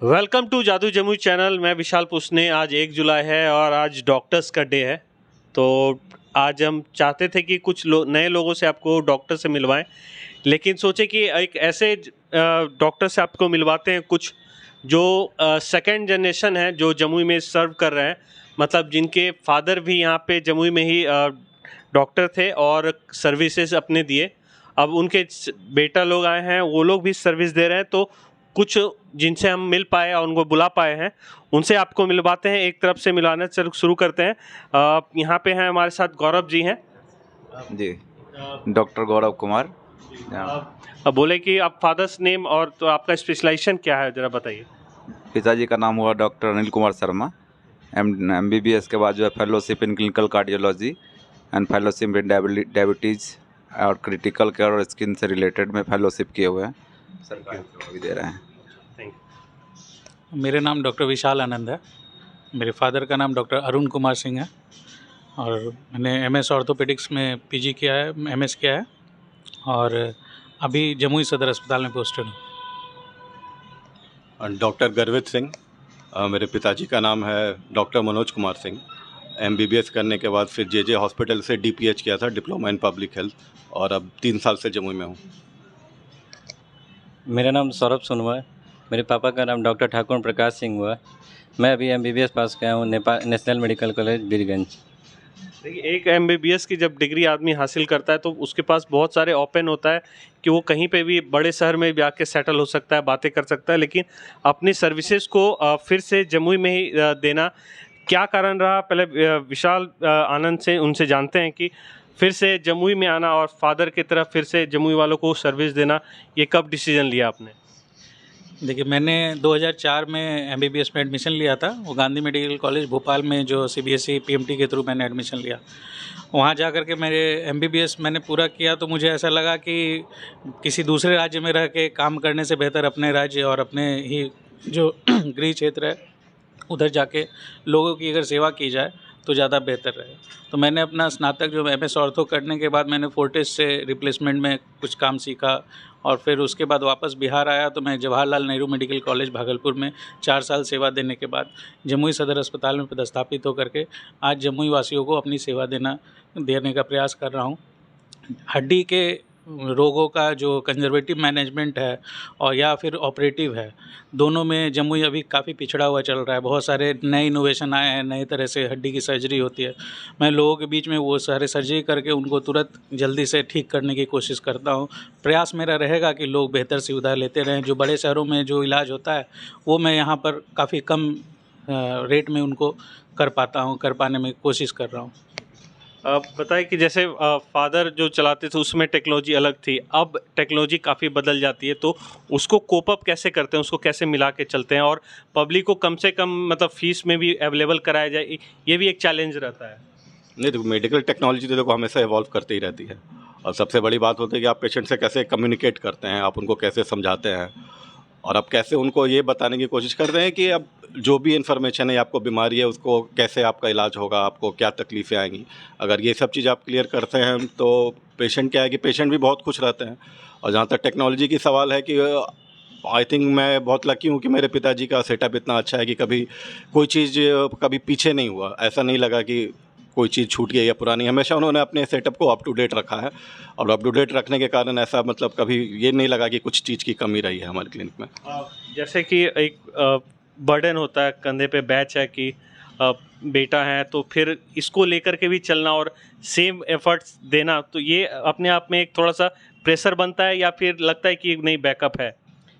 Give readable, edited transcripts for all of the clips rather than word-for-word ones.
Welcome to जादू Jamui channel. मैं विशाल पुसने। आज 1 जुलाई है और आज डॉक्टर्स का डे है। तो आज हम चाहते थे कि कुछ नए लोगों से आपको डॉक्टर से मिलवाएं, लेकिन सोचे कि एक ऐसे डॉक्टर से आपको मिलवाते हैं कुछ जो सेकंड जनरेशन है, जो जमुई में सर्व कर रहे हैं, मतलब जिनके फादर भी यहाँ पे जमुई में ही डॉक्टर थे और सर्विसेज अपने दिए। अब उनके बेटा लोग आए हैं, वो लोग भी सर्विस दे रहे हैं। तो कुछ जिनसे हम मिल पाए और उनको बुला पाए हैं, उनसे आपको मिलवाते हैं। एक तरफ से मिलाना शुरू करते हैं। यहाँ पे हैं हमारे साथ गौरव जी हैं। जी, डॉक्टर गौरव कुमार। अब बोले कि आप फादर्स नेम और तो आपका स्पेशलाइजेशन क्या है, ज़रा बताइए। पिताजी का नाम हुआ डॉक्टर अनिल कुमार शर्मा। MBBS के बाद जो है fellowship in clinical cardiology and fellowship in diabetes और क्रिटिकल केयर और स्किन से रिलेटेड में फेलोशिप किए हुए हैं। सरकारी सेवा भी दे रहे हैं। थैंक मेरे नाम डॉक्टर विशाल आनंद है। मेरे फादर का नाम डॉक्टर अरुण कुमार सिंह है और मैंने MS ऑर्थोपेडिक्स में PG किया है, MS किया है और अभी जमुई सदर अस्पताल में पोस्टेड हूँ। डॉक्टर गर्वित सिंह। मेरे पिताजी का नाम है डॉक्टर मनोज कुमार सिंह। MBBS करने के बाद फिर JJ हॉस्पिटल से DPH किया था, डिप्लोमा इन पब्लिक हेल्थ, और अब 3 साल से जमुई में हूँ। मेरा नाम सौरभ सोनवा है। मेरे पापा का नाम डॉक्टर ठाकुर प्रकाश सिंह हुआ है। मैं अभी MBBS पास किया हूँ नेशनल मेडिकल कॉलेज बीरगंज। देखिए, एक MBBS की जब डिग्री आदमी हासिल करता है तो उसके पास बहुत सारे ओपन होता है कि वो कहीं पे भी बड़े शहर में भी आके सेटल हो सकता है, बातें कर सकता है, लेकिन अपनी सर्विसेज को फिर से जमुई में ही देना क्या कारण रहा? पहले विशाल आनंद से उनसे जानते हैं कि फिर से जमुई में आना और फादर की तरफ फिर से जमुई वालों को सर्विस देना, ये कब डिसीजन लिया आपने? देखिए, मैंने 2004 में MBBS में एडमिशन लिया था। वो गांधी मेडिकल कॉलेज भोपाल में जो CBSE PMT के थ्रू मैंने एडमिशन लिया। वहाँ जा कर के मेरे MBBS मैंने पूरा किया तो मुझे ऐसा लगा कि किसी दूसरे राज्य में रह के काम करने से बेहतर अपने राज्य और अपने ही जो गृह क्षेत्र है उधर जाके लोगों की अगर सेवा की जाए तो ज़्यादा बेहतर रहे। तो मैंने अपना स्नातक जो MS ऑर्थो करने के बाद मैंने फोर्टिस से रिप्लेसमेंट में कुछ काम सीखा और फिर उसके बाद वापस बिहार आया तो मैं जवाहरलाल नेहरू मेडिकल कॉलेज भागलपुर में 4 साल सेवा देने के बाद जमुई सदर अस्पताल में पदस्थापित होकर के आज जमुई वासियों को अपनी सेवा देने का प्रयास कर रहा हूँ। हड्डी के रोगों का जो कंजर्वेटिव मैनेजमेंट है और या फिर ऑपरेटिव है, दोनों में जमुई अभी काफ़ी पिछड़ा हुआ चल रहा है। बहुत सारे नए इनोवेशन आए हैं, नए तरह से हड्डी की सर्जरी होती है। मैं लोगों के बीच में वो सारे सर्जरी करके उनको तुरंत जल्दी से ठीक करने की कोशिश करता हूँ। प्रयास मेरा रहेगा कि लोग बेहतर सुविधा लेते रहें। जो बड़े शहरों में जो इलाज होता है वो मैं यहाँ पर काफ़ी कम रेट में उनको कर पाने में कोशिश कर रहा हूँ। आप बताएं कि जैसे फादर जो चलाते थे उसमें टेक्नोलॉजी अलग थी, अब टेक्नोलॉजी काफ़ी बदल जाती है, तो उसको कोप अप कैसे करते हैं, उसको कैसे मिला के चलते हैं और पब्लिक को कम से कम मतलब फीस में भी अवेलेबल कराया जाए, ये भी एक चैलेंज रहता है। नहीं, देखो मेडिकल टेक्नोलॉजी तो देखो हमेशा इवॉल्व करती ही रहती है और सबसे बड़ी बात होती है कि आप पेशेंट से कैसे कम्युनिकेट करते हैं, आप उनको कैसे समझाते हैं और आप कैसे उनको ये बताने की कोशिश करते हैं कि अब जो भी इन्फॉर्मेशन है, आपको बीमारी है, उसको कैसे आपका इलाज होगा, आपको क्या तकलीफ़ें आएंगी। अगर ये सब चीज़ आप क्लियर करते हैं तो पेशेंट क्या है कि पेशेंट भी बहुत खुश रहते हैं। और जहाँ तक टेक्नोलॉजी की सवाल है कि आई थिंक मैं बहुत लकी हूँ कि मेरे पिताजी का सेटअप इतना अच्छा है कि कभी कोई चीज़ कभी पीछे नहीं हुआ। ऐसा नहीं लगा कि कोई चीज़ छूट गई या पुरानी। हमेशा उन्होंने अपने सेटअप को अप टू डेट रखा है और अप टू डेट रखने के कारण ऐसा मतलब कभी ये नहीं लगा कि कुछ चीज़ की कमी रही है हमारे क्लिनिक में। जैसे कि एक बर्डन होता है कंधे पे, बैच है कि बेटा है, तो फिर इसको लेकर के भी चलना और सेम एफर्ट्स देना, तो ये अपने आप में एक थोड़ा सा प्रेशर बनता है या फिर लगता है कि नहीं बैकअप है?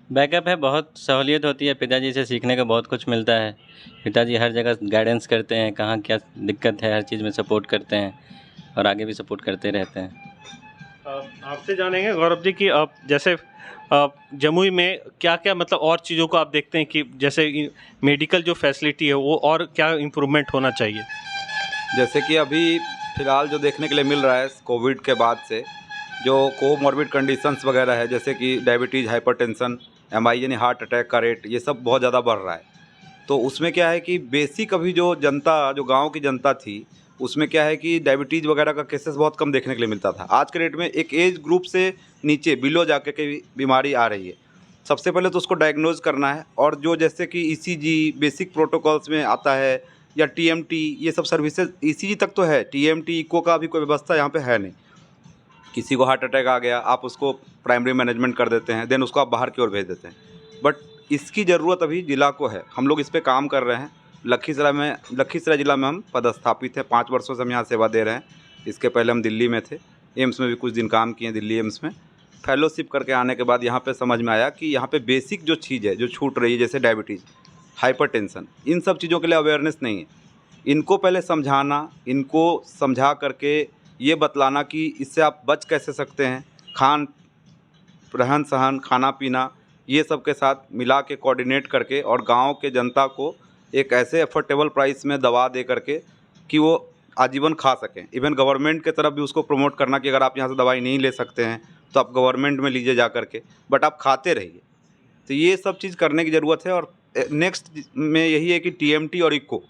बैकअप है, बहुत सहूलियत होती है। पिताजी से सीखने का बहुत कुछ मिलता है। पिताजी हर जगह गाइडेंस करते हैं, कहाँ क्या दिक्कत है हर चीज़ में सपोर्ट करते हैं और आगे भी सपोर्ट करते रहते हैं। आपसे जानेंगे गौरव जी कि आप जैसे जमुई में क्या क्या मतलब और चीज़ों को आप देखते हैं कि जैसे मेडिकल जो फैसिलिटी है वो और क्या इम्प्रूवमेंट होना चाहिए? जैसे कि अभी फ़िलहाल जो देखने के लिए मिल रहा है कोविड के बाद से, जो कोमॉर्बिड कंडीशंस वगैरह है, जैसे कि डायबिटीज़, हाइपरटेंशन, MI यानी हार्ट अटैक का रेट, ये सब बहुत ज़्यादा बढ़ रहा है। तो उसमें क्या है कि बेसिक अभी जो जनता, जो गांव की जनता थी, उसमें क्या है कि डायबिटीज़ वगैरह का केसेस बहुत कम देखने के लिए मिलता था। आज के डेट में एक एज ग्रुप से नीचे बिलो जाके के बीमारी आ रही है। सबसे पहले तो उसको डायग्नोज करना है, और जो जैसे कि ईसीजी बेसिक प्रोटोकॉल्स में आता है या टीएमटी, ये सब सर्विसेज ईसीजी तक तो है, टीएमटी इको का अभी कोई व्यवस्था यहाँ पे है नहीं। किसी को हार्ट अटैक आ गया, आप उसको प्राइमरी मैनेजमेंट कर देते हैं, देन उसको आप बाहर की ओर भेज देते हैं। बट इसकी ज़रूरत अभी जिला को है, हम लोग इस पर काम कर रहे हैं। लखीसराय ज़िला में हम पदस्थापित हैं, 5 वर्षों से हम यहाँ सेवा दे रहे हैं। इसके पहले हम दिल्ली में थे, एम्स में भी कुछ दिन काम किए, दिल्ली एम्स में। फेलोशिप करके आने के बाद यहाँ पे समझ में आया कि यहाँ पे बेसिक जो चीज़ है जो छूट रही है, जैसे डायबिटीज़, हाइपरटेंशन, इन सब चीज़ों के लिए अवेयरनेस नहीं है। इनको पहले समझाना, इनको समझा करके ये बतलाना कि इससे आप बच कैसे सकते हैं, रहन सहन, खाना पीना, ये सब के साथ मिला के कोऑर्डिनेट करके, और गांव के जनता को एक ऐसे अफोर्डेबल प्राइस में दवा दे करके कि वो आजीवन खा सकें। इवन गवर्नमेंट के तरफ भी उसको प्रमोट करना कि अगर आप यहाँ से दवाई नहीं ले सकते हैं तो आप गवर्नमेंट में लीजिए जा करके, बट आप खाते रहिए। तो ये सब चीज़ करने की ज़रूरत है। और नेक्स्ट में यही है कि टीएमटी और इको,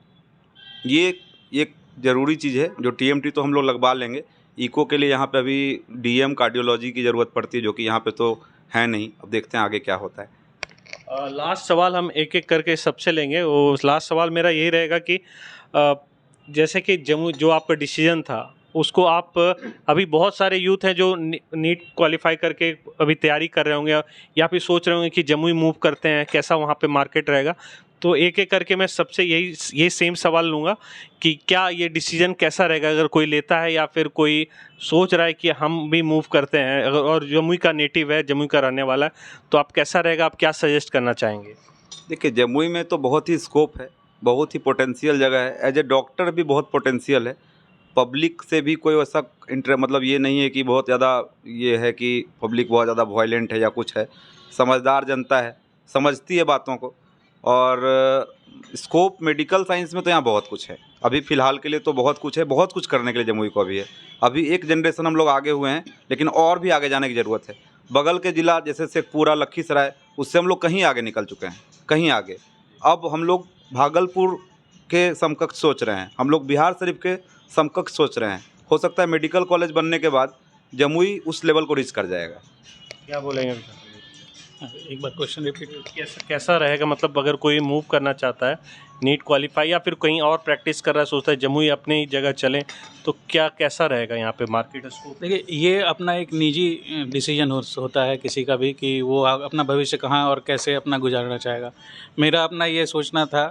ये एक ज़रूरी चीज़ है। जो टीएमटी तो हम लोग लगवा लेंगे, इको के लिए यहाँ पे अभी डीएम कार्डियोलॉजी की ज़रूरत पड़ती है, जो कि यहाँ पे तो है नहीं। अब देखते हैं आगे क्या होता है। लास्ट सवाल हम एक एक करके सबसे लेंगे। वो लास्ट सवाल मेरा यही रहेगा कि जैसे कि जम्मू जो आपका डिसीजन था, उसको आप अभी बहुत सारे यूथ हैं जो नीट क्वालिफाई करके अभी तैयारी कर रहे होंगे या फिर सोच रहे होंगे कि जम्मू मूव करते हैं, कैसा वहाँ पे मार्केट रहेगा। तो एक एक करके मैं सबसे यही सेम सवाल लूँगा कि क्या ये डिसीजन कैसा रहेगा अगर कोई लेता है या फिर कोई सोच रहा है कि हम भी मूव करते हैं, अगर और जम्मू का नेटिव है, जम्मू का रहने वाला है, तो आप कैसा रहेगा, आप क्या सजेस्ट करना चाहेंगे? देखिए, जमुई में तो बहुत ही स्कोप है, बहुत ही पोटेंशियल जगह है। एज ए डॉक्टर भी बहुत पोटेंशियल है। पब्लिक से भी कोई वैसा मतलब ये नहीं है कि बहुत ज़्यादा ये है कि पब्लिक बहुत ज़्यादा वायलेंट है या कुछ है। समझदार जनता है, समझती है बातों को। और स्कोप मेडिकल साइंस में तो यहाँ बहुत कुछ है। अभी फ़िलहाल के लिए तो बहुत कुछ है, बहुत कुछ करने के लिए जमुई को अभी है। अभी एक जनरेशन हम लोग आगे हुए हैं, लेकिन और भी आगे जाने की ज़रूरत है। बगल के ज़िला जैसे शेखपुरा, लखीसराय, उससे हम लोग कहीं आगे निकल चुके हैं, कहीं आगे। अब हम लोग भागलपुर के समकक्ष सोच रहे हैं, हम लोग बिहार शरीफ के समकक्ष सोच रहे हैं। हो सकता है मेडिकल कॉलेज बनने के बाद जमुई उस लेवल को रीच कर जाएगा। क्या बोलेंगे? एक बार क्वेश्चन रिपीट। कैसा रहेगा, मतलब अगर कोई मूव करना चाहता है, नीट क्वालिफाई या फिर कहीं और प्रैक्टिस कर रहा है, सोचता है जमुई अपने ही जगह चलें, तो कैसा रहेगा यहाँ पे मार्केट स्कोप? देखिए, ये अपना एक निजी डिसीजन होता है किसी का भी कि वो अपना भविष्य कहाँ और कैसे अपना गुजारना चाहेगा। मेरा अपना ये सोचना था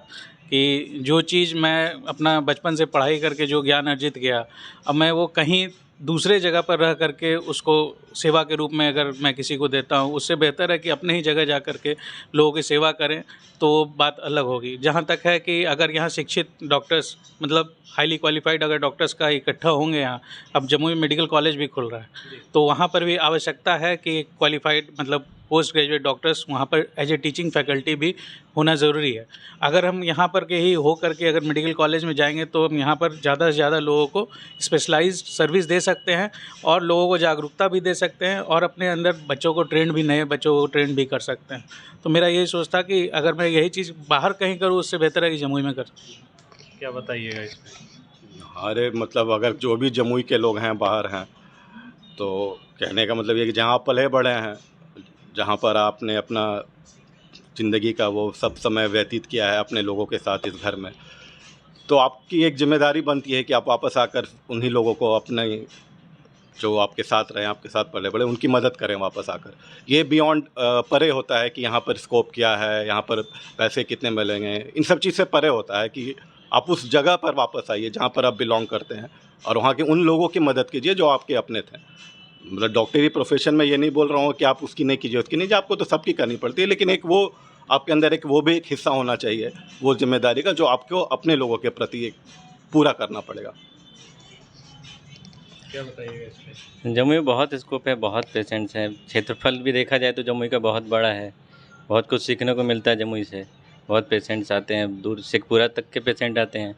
कि जो चीज़ मैं अपना बचपन से पढ़ाई करके जो ज्ञान अर्जित किया, अब मैं वो कहीं दूसरे जगह पर रह करके उसको सेवा के रूप में अगर मैं किसी को देता हूँ, उससे बेहतर है कि अपने ही जगह जा करके लोगों की सेवा करें, तो बात अलग होगी। जहाँ तक है कि अगर यहाँ शिक्षित डॉक्टर्स, मतलब हाईली क्वालिफाइड अगर डॉक्टर्स का इकट्ठा होंगे यहाँ, अब जमुई में मेडिकल कॉलेज भी खुल रहा है, तो वहाँ पर भी आवश्यकता है कि क्वालिफाइड मतलब पोस्ट ग्रेजुएट डॉक्टर्स वहाँ पर एज ए टीचिंग फैकल्टी भी होना ज़रूरी है। अगर हम यहाँ पर के ही हो करके अगर मेडिकल कॉलेज में जाएंगे तो हम यहाँ पर ज़्यादा से ज़्यादा लोगों को स्पेशलाइज्ड सर्विस दे सकते हैं और लोगों को जागरूकता भी दे सकते हैं और अपने अंदर बच्चों को ट्रेन भी, नए बच्चों को ट्रेन भी कर सकते हैं। तो मेरा यही सोच था कि अगर मैं यही चीज़ बाहर कहीं करूँ, उससे बेहतर है कि जमुई में कर। क्या बताइएगा इस पर? हमारे मतलब अगर जो भी जमुई के लोग हैं, बाहर हैं, तो कहने का मतलब ये कि जहाँ आप पले बड़े हैं, जहाँ पर आपने अपना ज़िंदगी का वो सब समय व्यतीत किया है अपने लोगों के साथ इस घर में, तो आपकी एक जिम्मेदारी बनती है कि आप वापस आकर उन्हीं लोगों को, अपने जो आपके साथ रहे, आपके साथ पले बड़े, उनकी मदद करें वापस आकर। ये बियॉन्ड परे होता है कि यहाँ पर स्कोप क्या है, यहाँ पर पैसे कितने मिलेंगे, इन सब चीज़ से परे होता है कि आप उस जगह पर वापस आइए जहाँ पर आप बिलोंग करते हैं और वहाँ के उन लोगों की मदद कीजिए जो आपके अपने थे। मतलब डॉक्टरी प्रोफेशन में ये नहीं बोल रहा हूँ कि आप उसकी नहीं कीजिए, उसकी नहीं, आपको तो सबकी करनी पड़ती है, लेकिन एक वो आपके अंदर एक वो भी एक हिस्सा होना चाहिए वो जिम्मेदारी का, जो आपको अपने लोगों के प्रति एक पूरा करना पड़ेगा। क्या बताइएगा इस पर? जमुई में बहुत स्कोप है, बहुत पेशेंट्स हैं। क्षेत्रफल भी देखा जाए तो जमुई का बहुत बड़ा है, बहुत कुछ सीखने को मिलता है जमुई से। बहुत पेशेंट्स आते हैं, दूर शेखपुरा तक के पेशेंट आते हैं।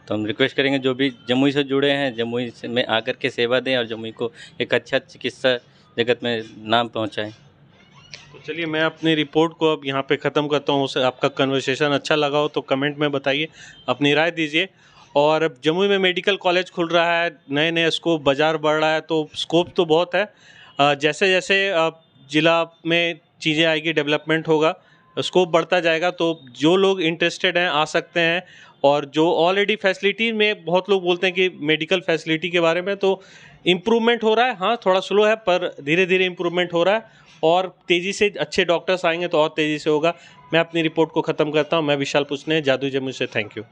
तो हम रिक्वेस्ट करेंगे जो भी जमुई से जुड़े हैं, जमुई से में आकर के सेवा दें और जमुई को एक अच्छा चिकित्सा जगत में नाम पहुंचाएं। तो चलिए, मैं अपनी रिपोर्ट को अब यहाँ पे ख़त्म करता हूँ। उससे आपका कन्वर्सेशन अच्छा लगा हो तो कमेंट में बताइए, अपनी राय दीजिए। और अब जमुई में मेडिकल कॉलेज खुल रहा है, नए नए स्कोप, बाज़ार बढ़ रहा है, तो स्कोप तो बहुत है। जैसे जैसे ज़िला में चीज़ें आएगी, डेवलपमेंट होगा, स्कोप बढ़ता जाएगा। तो जो लोग इंटरेस्टेड हैं आ सकते हैं। और जो ऑलरेडी फैसिलिटी में बहुत लोग बोलते हैं कि मेडिकल फैसिलिटी के बारे में, तो इम्प्रूवमेंट हो रहा है। हाँ, थोड़ा स्लो है पर धीरे धीरे इम्प्रूवमेंट हो रहा है और तेज़ी से अच्छे डॉक्टर्स आएंगे तो और तेज़ी से होगा। मैं अपनी रिपोर्ट को ख़त्म करता हूँ। मैं विशाल पुष्ने, जादू जमुई से। Thank you.